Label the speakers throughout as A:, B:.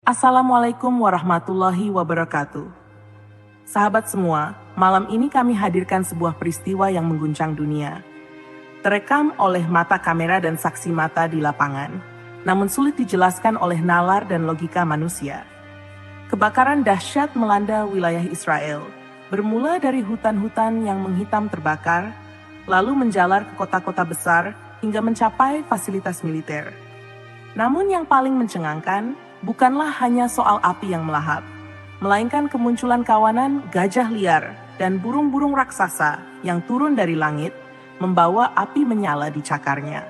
A: Assalamualaikum warahmatullahi wabarakatuh. Sahabat semua, malam ini kami hadirkan sebuah peristiwa yang mengguncang dunia. Terekam oleh mata kamera dan saksi mata di lapangan, namun sulit dijelaskan oleh nalar dan logika manusia. Kebakaran dahsyat melanda wilayah Israel, bermula dari hutan-hutan yang menghitam terbakar, lalu menjalar ke kota-kota besar hingga mencapai fasilitas militer. Namun yang paling mencengangkan bukanlah hanya soal api yang melahap, melainkan kemunculan kawanan gajah liar dan burung-burung raksasa yang turun dari langit membawa api menyala di cakarnya,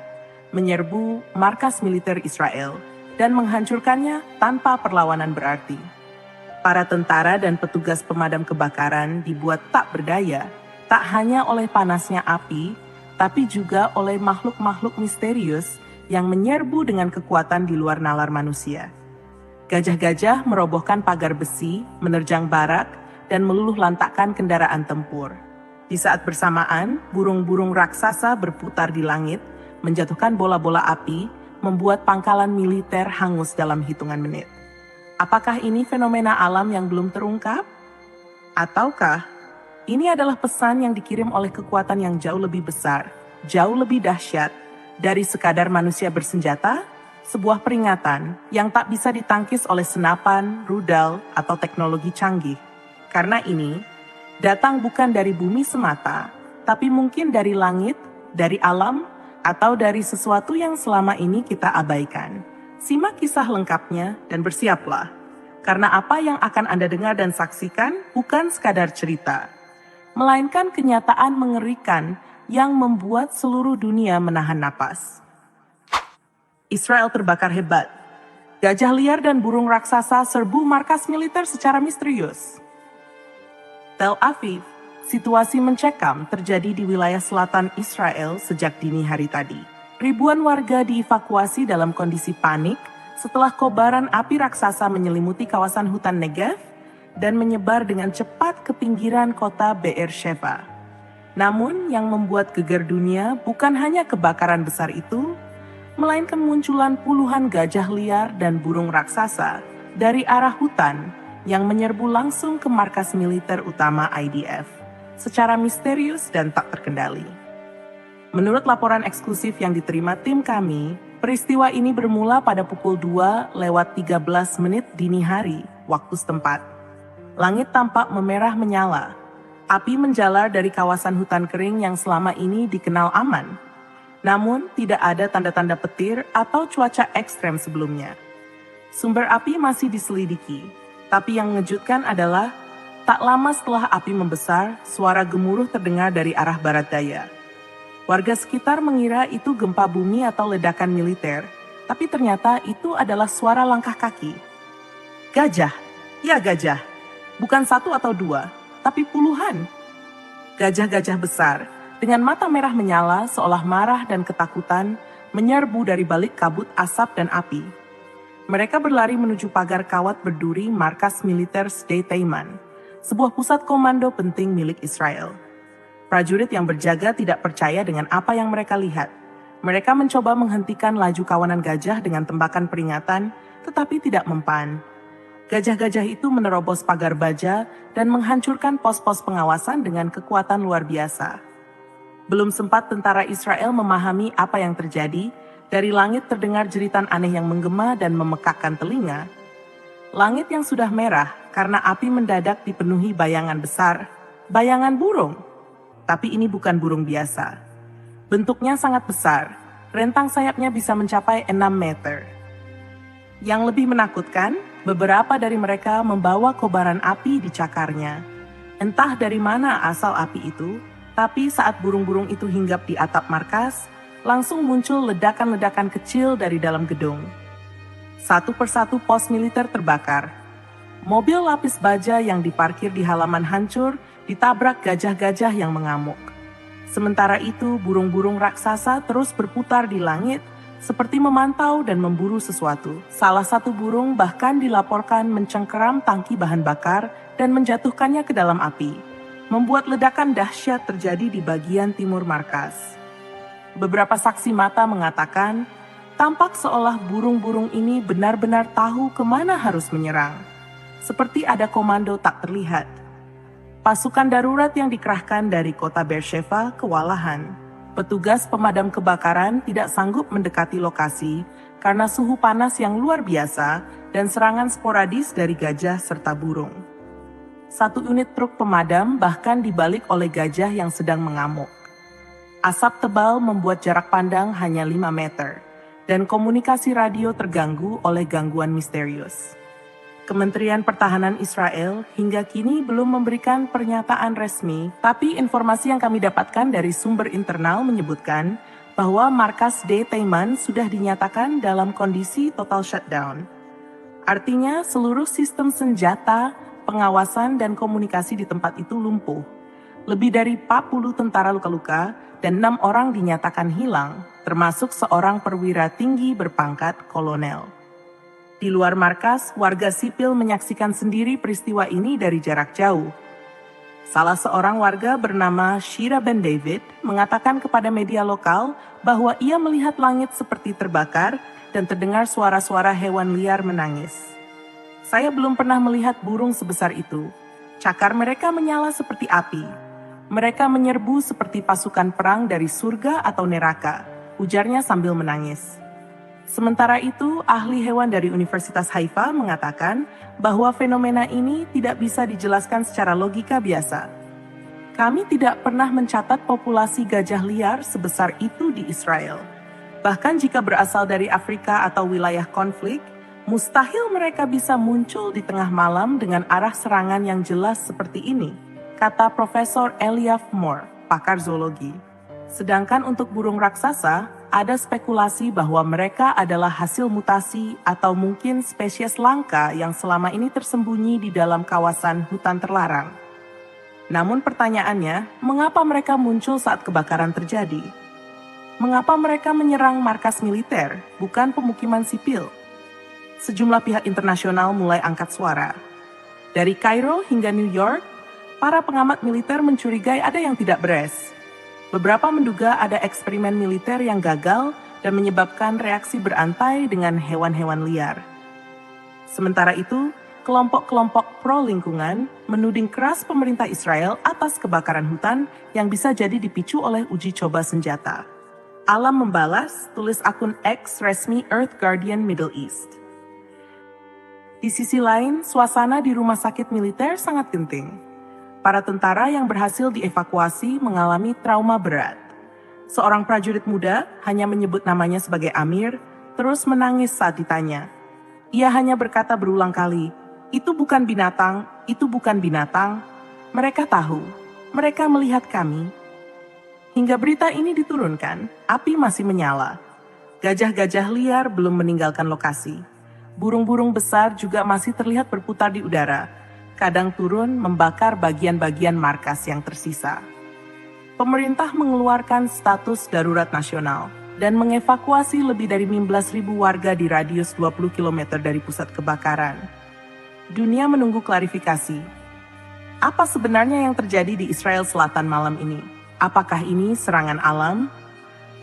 A: menyerbu markas militer Israel dan menghancurkannya tanpa perlawanan berarti. Para tentara dan petugas pemadam kebakaran dibuat tak berdaya, tak hanya oleh panasnya api, tapi juga oleh makhluk-makhluk misterius yang menyerbu dengan kekuatan di luar nalar manusia. Gajah-gajah merobohkan pagar besi, menerjang barak, dan meluluh lantakkan kendaraan tempur. Di saat bersamaan, burung-burung raksasa berputar di langit, menjatuhkan bola-bola api, membuat pangkalan militer hangus dalam hitungan menit. Apakah ini fenomena alam yang belum terungkap? Ataukah ini adalah pesan yang dikirim oleh kekuatan yang jauh lebih besar, jauh lebih dahsyat, dari sekadar manusia bersenjata, sebuah peringatan yang tak bisa ditangkis oleh senapan, rudal, atau teknologi canggih. Karena ini, datang bukan dari bumi semata, tapi mungkin dari langit, dari alam, atau dari sesuatu yang selama ini kita abaikan. Simak kisah lengkapnya dan bersiaplah, karena apa yang akan Anda dengar dan saksikan bukan sekadar cerita, melainkan kenyataan mengerikan yang membuat seluruh dunia menahan napas. Israel terbakar hebat. Gajah liar dan burung raksasa serbu markas militer secara misterius. Tel Aviv, situasi mencekam terjadi di wilayah selatan Israel sejak dini hari tadi. Ribuan warga dievakuasi dalam kondisi panik setelah kobaran api raksasa menyelimuti kawasan hutan Negev dan menyebar dengan cepat ke pinggiran kota Be'er Sheva. Namun yang membuat geger dunia bukan hanya kebakaran besar itu, melainkan munculan puluhan gajah liar dan burung raksasa dari arah hutan yang menyerbu langsung ke markas militer utama IDF secara misterius dan tak terkendali. Menurut laporan eksklusif yang diterima tim kami, peristiwa ini bermula pada pukul 2:13 dini hari waktu setempat. Langit tampak memerah menyala. Api menjalar dari kawasan hutan kering yang selama ini dikenal aman. Namun, tidak ada tanda-tanda petir atau cuaca ekstrem sebelumnya. Sumber api masih diselidiki, tapi yang mengejutkan adalah tak lama setelah api membesar, suara gemuruh terdengar dari arah barat daya. Warga sekitar mengira itu gempa bumi atau ledakan militer, tapi ternyata itu adalah suara langkah kaki. Gajah, ya gajah, bukan satu atau dua, tapi puluhan. Gajah-gajah besar, dengan mata merah menyala seolah marah dan ketakutan, menyerbu dari balik kabut asap dan api. Mereka berlari menuju pagar kawat berduri markas militer Sde Teiman, sebuah pusat komando penting milik Israel. Prajurit yang berjaga tidak percaya dengan apa yang mereka lihat. Mereka mencoba menghentikan laju kawanan gajah dengan tembakan peringatan, tetapi tidak mempan. Gajah-gajah itu menerobos pagar baja dan menghancurkan pos-pos pengawasan dengan kekuatan luar biasa. Belum sempat tentara Israel memahami apa yang terjadi, dari langit terdengar jeritan aneh yang menggema dan memekakkan telinga. Langit yang sudah merah karena api mendadak dipenuhi bayangan besar, bayangan burung. Tapi ini bukan burung biasa. Bentuknya sangat besar, rentang sayapnya bisa mencapai 6 meter. Yang lebih menakutkan, beberapa dari mereka membawa kobaran api di cakarnya. Entah dari mana asal api itu, tapi saat burung-burung itu hinggap di atap markas, langsung muncul ledakan-ledakan kecil dari dalam gedung. Satu persatu pos militer terbakar. Mobil lapis baja yang diparkir di halaman hancur ditabrak gajah-gajah yang mengamuk. Sementara itu, burung-burung raksasa terus berputar di langit, seperti memantau dan memburu sesuatu. Salah satu burung bahkan dilaporkan mencengkeram tangki bahan bakar dan menjatuhkannya ke dalam api, membuat ledakan dahsyat terjadi di bagian timur markas. Beberapa saksi mata mengatakan Tampak seolah burung-burung ini benar-benar tahu kemana harus menyerang. Seperti ada komando tak terlihat. Pasukan darurat yang dikerahkan dari kota Beersheba kewalahan. Petugas pemadam kebakaran tidak sanggup mendekati lokasi karena suhu panas yang luar biasa dan serangan sporadis dari gajah serta burung. Satu unit truk pemadam bahkan dibalik oleh gajah yang sedang mengamuk. Asap tebal membuat jarak pandang hanya 5 meter, dan komunikasi radio terganggu oleh gangguan misterius. Kementerian Pertahanan Israel hingga kini belum memberikan pernyataan resmi, tapi informasi yang kami dapatkan dari sumber internal menyebutkan bahwa markas D. Teiman sudah dinyatakan dalam kondisi total shutdown. Artinya seluruh sistem senjata, pengawasan, dan komunikasi di tempat itu lumpuh. Lebih dari 40 tentara luka-luka dan 6 orang dinyatakan hilang, termasuk seorang perwira tinggi berpangkat kolonel. Di luar markas, warga sipil menyaksikan sendiri peristiwa ini dari jarak jauh. Salah seorang warga bernama Shira Ben David mengatakan kepada media lokal bahwa ia melihat langit seperti terbakar dan terdengar suara-suara hewan liar menangis. Saya belum pernah melihat burung sebesar itu. Cakar mereka menyala seperti api. Mereka menyerbu seperti pasukan perang dari surga atau neraka, ujarnya sambil menangis. Sementara itu, ahli hewan dari Universitas Haifa mengatakan bahwa fenomena ini tidak bisa dijelaskan secara logika biasa. Kami tidak pernah mencatat populasi gajah liar sebesar itu di Israel. Bahkan jika berasal dari Afrika atau wilayah konflik, mustahil mereka bisa muncul di tengah malam dengan arah serangan yang jelas seperti ini, kata Profesor Eliav Moore, pakar zoologi. Sedangkan untuk burung raksasa, ada spekulasi bahwa mereka adalah hasil mutasi atau mungkin spesies langka yang selama ini tersembunyi di dalam kawasan hutan terlarang. Namun pertanyaannya, mengapa mereka muncul saat kebakaran terjadi? Mengapa mereka menyerang markas militer, bukan pemukiman sipil? Sejumlah pihak internasional mulai angkat suara. Dari Kairo hingga New York, para pengamat militer mencurigai ada yang tidak beres. Beberapa menduga ada eksperimen militer yang gagal dan menyebabkan reaksi berantai dengan hewan-hewan liar. Sementara itu, kelompok-kelompok pro-lingkungan menuding keras pemerintah Israel atas kebakaran hutan yang bisa jadi dipicu oleh uji coba senjata. Alam membalas, tulis akun X resmi Earth Guardian Middle East. Di sisi lain, suasana di rumah sakit militer sangat genting. Para tentara yang berhasil dievakuasi mengalami trauma berat. Seorang prajurit muda hanya menyebut namanya sebagai Amir, terus menangis saat ditanya. Ia hanya berkata berulang kali, "Itu bukan binatang, itu bukan binatang." Mereka tahu, mereka melihat kami. Hingga berita ini diturunkan, api masih menyala. Gajah-gajah liar belum meninggalkan lokasi. Burung-burung besar juga masih terlihat berputar di udara, kadang turun membakar bagian-bagian markas yang tersisa. Pemerintah mengeluarkan status darurat nasional dan mengevakuasi lebih dari 15.000 warga di radius 20 km dari pusat kebakaran. Dunia menunggu klarifikasi. Apa sebenarnya yang terjadi di Israel Selatan malam ini? Apakah ini serangan alam?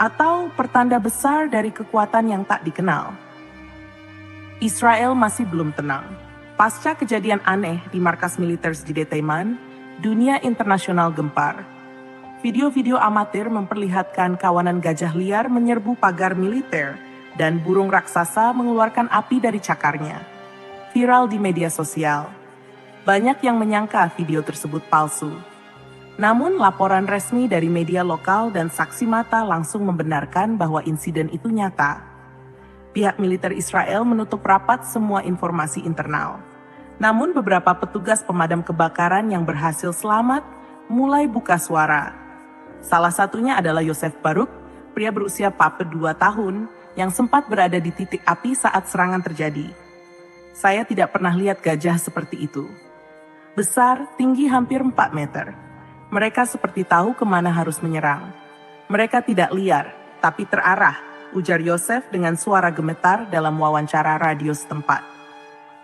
A: Atau pertanda besar dari kekuatan yang tak dikenal? Israel masih belum tenang. Pasca kejadian aneh di markas militer di Teiman, dunia internasional gempar. Video-video amatir memperlihatkan kawanan gajah liar menyerbu pagar militer dan burung raksasa mengeluarkan api dari cakarnya. Viral di media sosial. Banyak yang menyangka video tersebut palsu. Namun laporan resmi dari media lokal dan saksi mata langsung membenarkan bahwa insiden itu nyata. Pihak militer Israel menutup rapat semua informasi internal. Namun beberapa petugas pemadam kebakaran yang berhasil selamat mulai buka suara. Salah satunya adalah Yosef Baruk, pria berusia 42 tahun yang sempat berada di titik api saat serangan terjadi. Saya tidak pernah lihat gajah seperti itu. Besar, tinggi hampir 4 meter. Mereka seperti tahu kemana harus menyerang. Mereka tidak liar, tapi terarah, ujar Yosef dengan suara gemetar dalam wawancara radio setempat.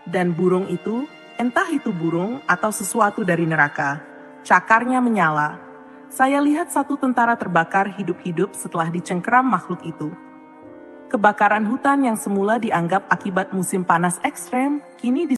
A: Dan burung itu, entah itu burung atau sesuatu dari neraka, cakarnya menyala. Saya lihat satu tentara terbakar hidup-hidup setelah dicengkeram makhluk itu. Kebakaran hutan yang semula dianggap akibat musim panas ekstrem, kini